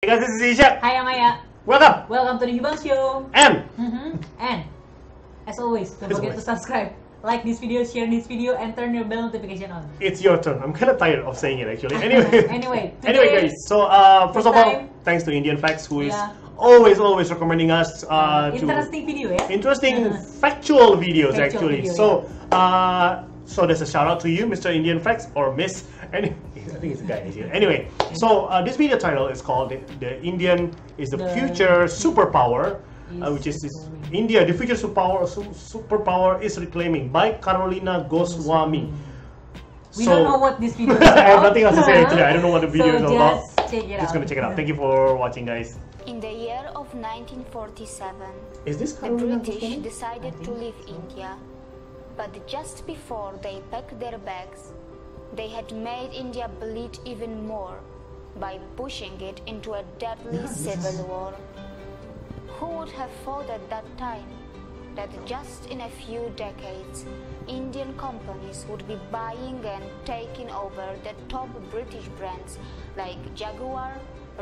Hey guys, this is Isha. Hi Amaya. Welcome. Welcome to the Hibang Show. And And as always, don't forget to subscribe, like this video, share this video, and turn your bell notification on. it's your turn. I'm kind of tired of saying it actually. Anyway. Anyway, guys. So first of all, thanks to Indian Facts who is always recommending us interesting video, yeah. Interesting factual videos Factual actually. video, So there's a shout out to you, Mr. Indian Facts or Miss. Anyway, I think it's a guy here. Anyway, so this video title is called "The Indian is the Future Superpower," which is India, the future superpower is reclaiming by Karolina Goswami. We don't know what this video is about. I have nothing else to say actually. I don't know what the video is all about. Just gonna check it out. Thank you for watching, guys. In the year of 1947, Is this the Karolina British Goswami? decided to leave India. But just before they packed their bags, they had made India bleed even more by pushing it into a deadly civil war. Who would have thought at that time that just in a few decades, Indian companies would be buying and taking over the top British brands like Jaguar,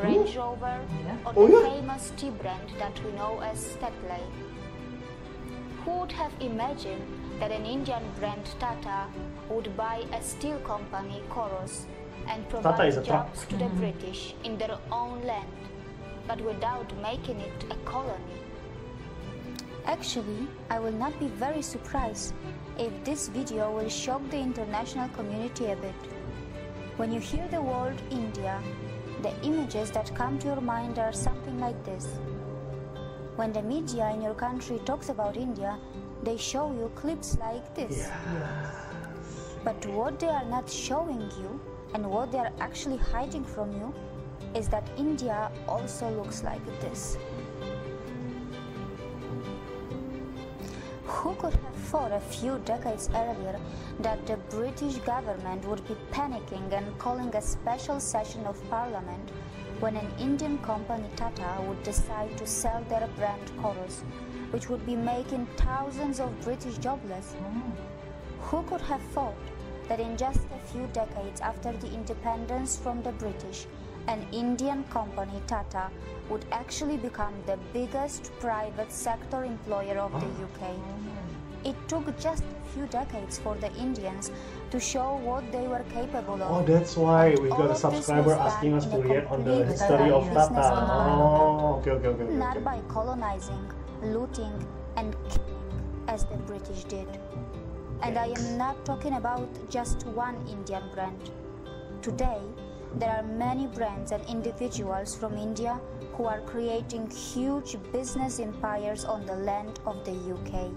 Range Rover, or the famous tea brand that we know as Tetley. Who would have imagined that an Indian brand Tata would buy a steel company, Coros, and provide jobs to the British in their own land, but without making it a colony? Actually, I will not be very surprised if this video will shock the international community a bit. When you hear the word India, the images that come to your mind are something like this. When the media in your country talks about India, they show you clips like this. But what they are not showing you, and what they are actually hiding from you, is that India also looks like this. Who could have thought a few decades earlier that the British government would be panicking and calling a special session of parliament when an Indian company Tata would decide to sell their brand Coros, which would be making thousands of British jobless? Who could have thought that in just a few decades after the independence from the British, an Indian company Tata would actually become the biggest private sector employer of the UK? It took just a few decades for the Indians to show what they were capable of. Oh, that's why we got a subscriber asking us to react on the history of Tata. Oh, okay. Not by colonizing, looting, and killing as the British did. And I am not talking about just one Indian brand. Today, there are many brands and individuals from India who are creating huge business empires on the land of the UK.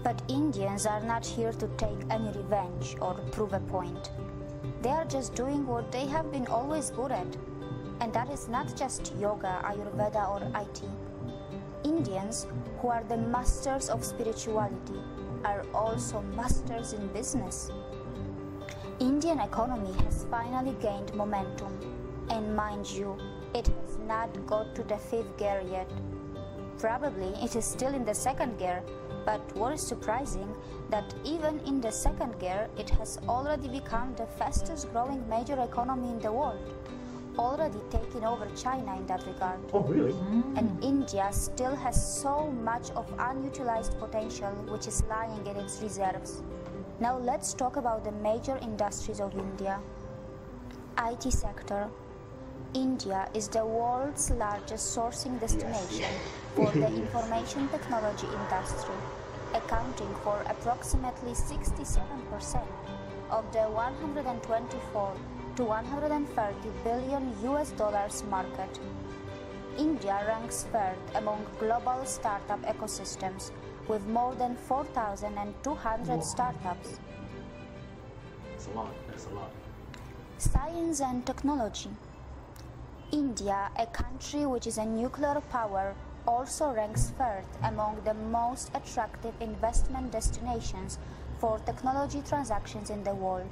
But Indians are not here to take any revenge or prove a point. They are just doing what they have been always good at. And that is not just yoga, Ayurveda or IT. Indians, who are the masters of spirituality, are also masters in business. Indian economy has finally gained momentum. And mind you, it has not got to the 5th gear yet. Probably it is still in the 2nd gear. But what is surprising, that even in the 2nd gear, it has already become the fastest growing major economy in the world, already taking over China in that regard. Oh, really? And India still has so much of unutilized potential which is lying in its reserves. Now let's talk about the major industries of India. IT sector. India is the world's largest sourcing destination for the information technology industry, accounting for approximately 67% of the 124 to 130 billion US dollars market. India ranks 3rd among global startup ecosystems with more than 4,200 startups. That's a lot. Science and technology. India, a country which is a nuclear power, also ranks 3rd among the most attractive investment destinations for technology transactions in the world.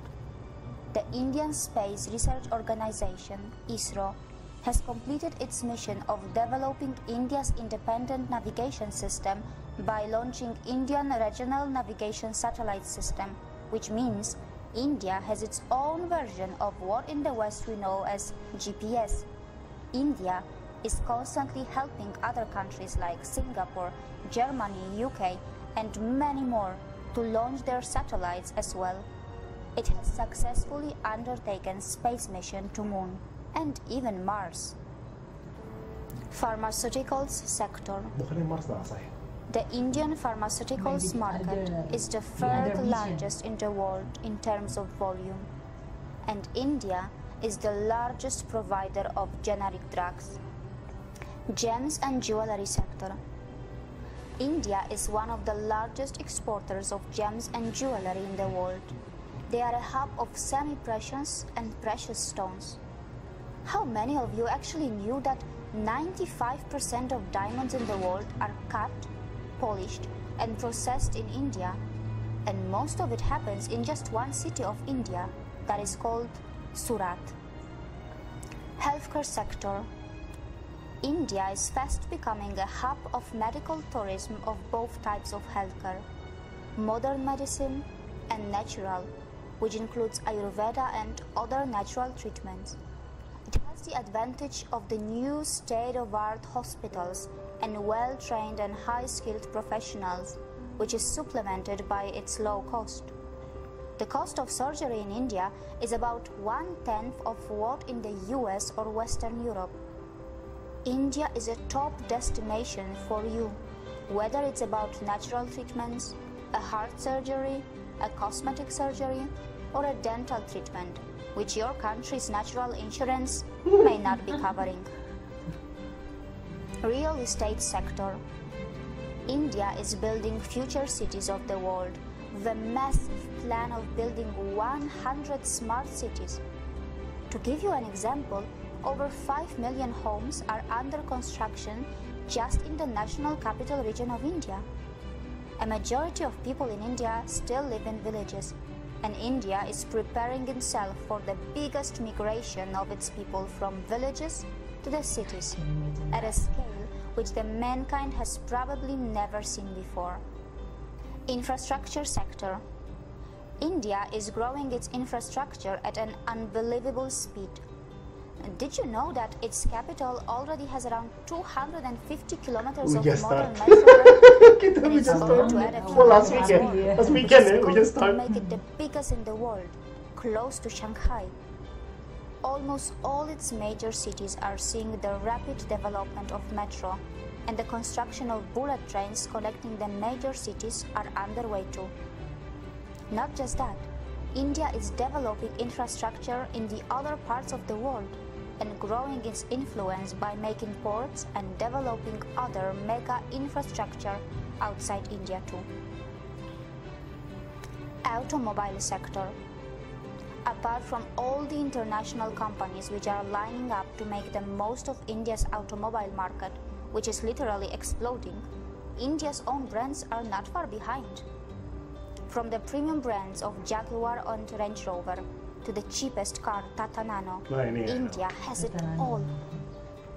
The Indian Space Research Organization, ISRO, has completed its mission of developing India's independent navigation system by launching Indian Regional Navigation Satellite System, which means India has its own version of what in the West we know as GPS. India is constantly helping other countries like Singapore, Germany, UK, and many more to launch their satellites as well. It has successfully undertaken space mission to Moon and even Mars. Pharmaceuticals sector. Bukannya Mars NASA ya? The Indian pharmaceuticals market is the third largest in the world in terms of volume, and India is the largest provider of generic drugs. Gems and jewelry sector. India is one of the largest exporters of gems and jewelry in the world. They are a hub of semi-precious and precious stones. How many of you actually knew that 95% of diamonds in the world are cut, polished, and processed in India, and most of it happens in just one city of India, that is called Surat. Healthcare sector. India is fast becoming a hub of medical tourism of both types of healthcare, modern medicine and natural, which includes Ayurveda and other natural treatments. It has the advantage of the new state-of-the-art hospitals and well-trained and high-skilled professionals, which is supplemented by its low cost. The cost of surgery in India is about 1/10 of what in the US or Western Europe. India is a top destination for you, whether it's about natural treatments, a heart surgery, a cosmetic surgery, or a dental treatment, which your country's natural insurance may not be covering. Real estate sector. India is building future cities of the world with a massive plan of building 100 smart cities. To give you an example, over 5 million homes are under construction just in the national capital region of India. A majority of people in India still live in villages, and India is preparing itself for the biggest migration of its people from villages to the cities at a scale which the mankind has probably never seen before. Infrastructure sector. India is growing its infrastructure at an unbelievable speed. Did you know that its capital already has around 250 kilometers of modern metro? We just started. To add a few Well, last kilometers weekend. more. Last weekend, It's we just going to started. make it the biggest in the world, close to Shanghai. Almost all its major cities are seeing the rapid development of metro, and the construction of bullet trains connecting the major cities are underway too. Not just that, India is developing infrastructure in the other parts of the world and growing its influence by making ports and developing other mega infrastructure outside India too. Automobile sector. Apart from all the international companies which are lining up to make the most of India's automobile market, which is literally exploding, India's own brands are not far behind. From the premium brands of Jaguar and Range Rover to the cheapest car Tata Nano, India has it all.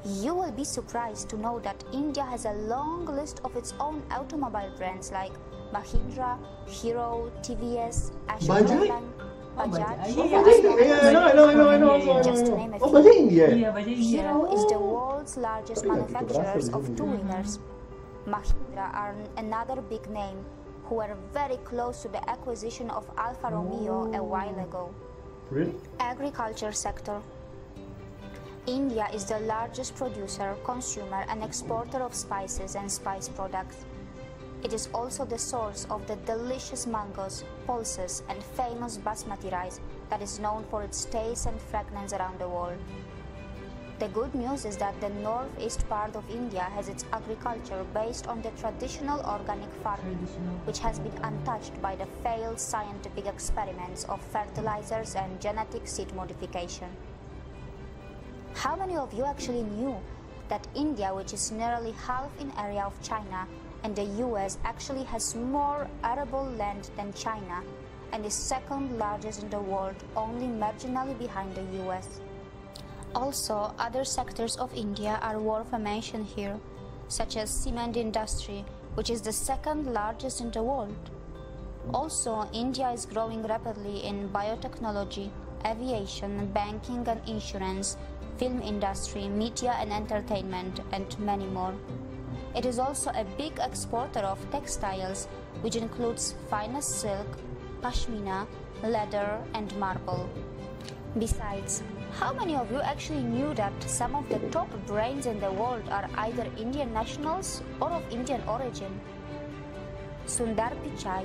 You will be surprised to know that India has a long list of its own automobile brands like Mahindra, Hero, TVS, Ashok Leyland, Bajaj. I know. Just to name a Oh, few. Bajaj India. Yeah, Bajaj India. Hero is the world's largest manufacturers of two-wheelers. Mahindra are another big name who were very close to the acquisition of Alfa Romeo a while ago. Really? Agriculture sector. India is the largest producer, consumer and exporter of spices and spice products. It is also the source of the delicious mangoes, pulses and famous basmati rice that is known for its taste and fragrance around the world. The good news is that the northeast part of India has its agriculture based on the traditional organic farming, which has been untouched by the failed scientific experiments of fertilizers and genetic seed modification. How many of you actually knew that India, which is nearly half in area of China, and the US actually has more arable land than China and is second largest in the world, only marginally behind the US? Also, other sectors of India are worth a mention here, such as cement industry, which is the second largest in the world. Also, India is growing rapidly in biotechnology, aviation, banking and insurance, film industry, media and entertainment, and many more. It is also a big exporter of textiles, which includes finest silk, pashmina, leather, and marble. Besides, how many of you actually knew that some of the top brains in the world are either Indian nationals or of Indian origin? Sundar Pichai,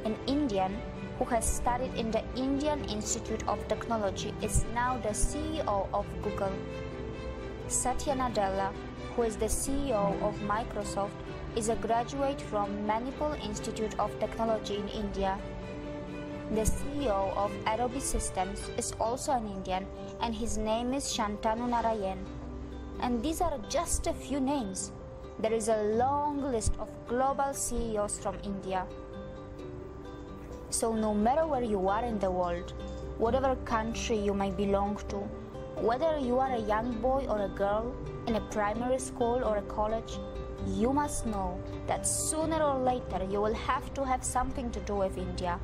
an Indian who has studied in the Indian Institute of Technology, is now the CEO of Google. Satya Nadella, who is the CEO of Microsoft, is a graduate from Manipal Institute of Technology in India. The CEO of Adobe Systems is also an Indian, and his name is Shantanu Narayan. And these are just a few names. There is a long list of global CEOs from India. So no matter where you are in the world, whatever country you might belong to, whether you are a young boy or a girl, in a primary school or a college, you must know that sooner or later you will have to have something to do with India.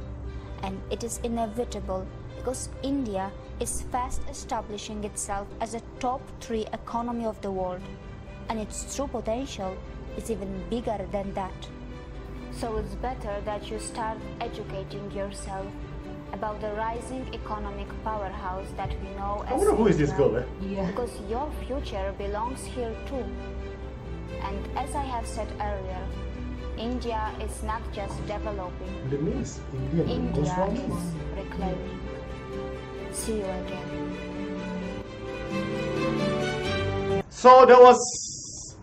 And it is inevitable because India is fast establishing itself as a top 3 economy of the world, and its true potential is even bigger than that. So it's better that you start educating yourself about the rising economic powerhouse that we know as I wonder who is this girl, eh? Yeah. because your future belongs here too. And as I have said earlier, India is not just developing, The name is Indian. India Goswami. is reclaiming. See you again. So that was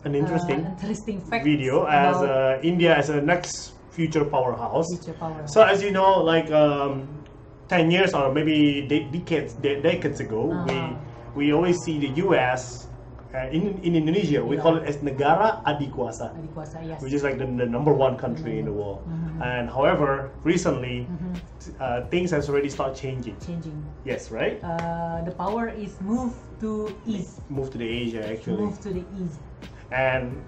an interesting Interesting fact video as about India as a next future powerhouse. future power. So as you know, like 10 years or maybe decades ago, we always see the US in Indonesia. We call it as Negara Adikuasa, Adikuasa, yes. which is like the number 1 country in the world. And however, recently things has already started changing. Yes, right? The power is moved to east. Move to the Asia actually. Moved to the east. And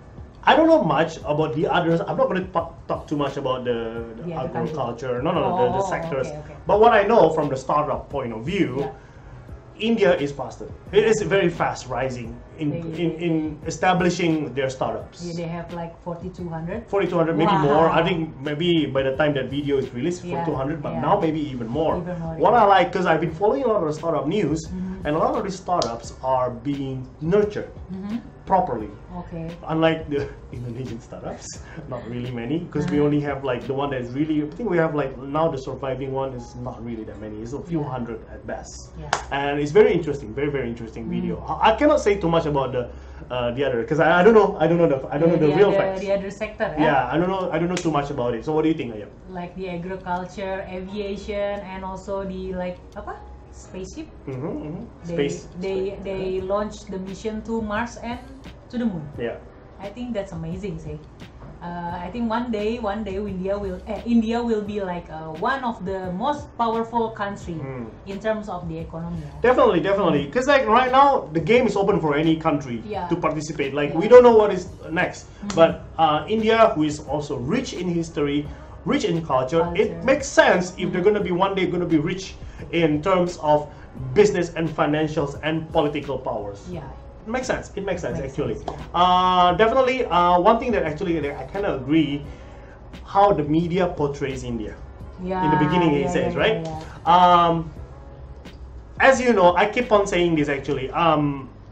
I don't know much about the others. I'm not going to talk too much about the other agriculture. No, the Oh, sectors. okay. But what I know from the startup point of view, Yeah. India is faster. It is very fast rising in establishing their startups. Yeah, they have like 4,200. 4,200, maybe Wow. more. I think maybe by the time that video is released, Yeah, 4,200, but yeah. now maybe even more. Even more, What yeah. I like, because I've been following a lot of the startup news, and a lot of these startups are being nurtured properly. Okay. Unlike the Indonesian startups, not really many, because we only have like the one that is really, I think we have like now the surviving one is not really that many, it's a few hundred at best. Yeah. And it's very interesting, very interesting video. I cannot say too much about the other, because I don't know the real facts. The other sector. Yeah, I don't know too much about it. So what do you think, Ayam? Like the agriculture, aviation, and also the like apa? Spaceship. Space. They launched the mission to Mars and to the moon. Yeah. I think that's amazing, say. I think one day India will be like one of the most powerful country in terms of the economy. Definitely. Because like right now, the game is open for any country Yeah. to participate. Like Yeah. we don't know what is next, but India, who is also rich in history, rich in culture, it makes sense if they're gonna be one day gonna be rich in terms of business and financials and political powers. Yeah. It makes sense. It makes sense Makes actually. sense, Definitely, one thing that actually I kind of agree how the media portrays India. Yeah. In the beginning, it yeah, says yeah, right. yeah. As you know, I keep on saying this actually.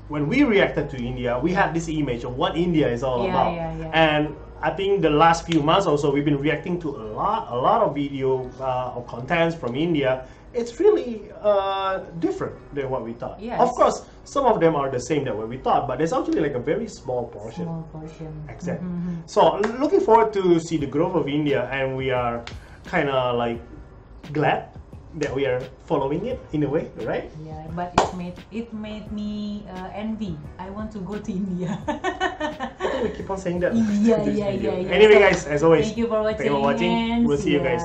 When we reacted to India, we had this image of what India is all about, and I think the last few months also we've been reacting to a lot of video or contents from India. It's really different than what we thought. Yes. Of course, some of them are the same than what we thought, but there's actually like a very small portion. Small portion. Exactly. So looking forward to see the growth of India, and we are kind of like glad that we are following it in a way, right? Yeah, but it made me envy. I want to go to India. I think we keep on saying that. Yeah, this yeah, video. yeah, yeah. Anyway, So, guys, as always, thank you for thank you for watching. and We'll see you ya. guys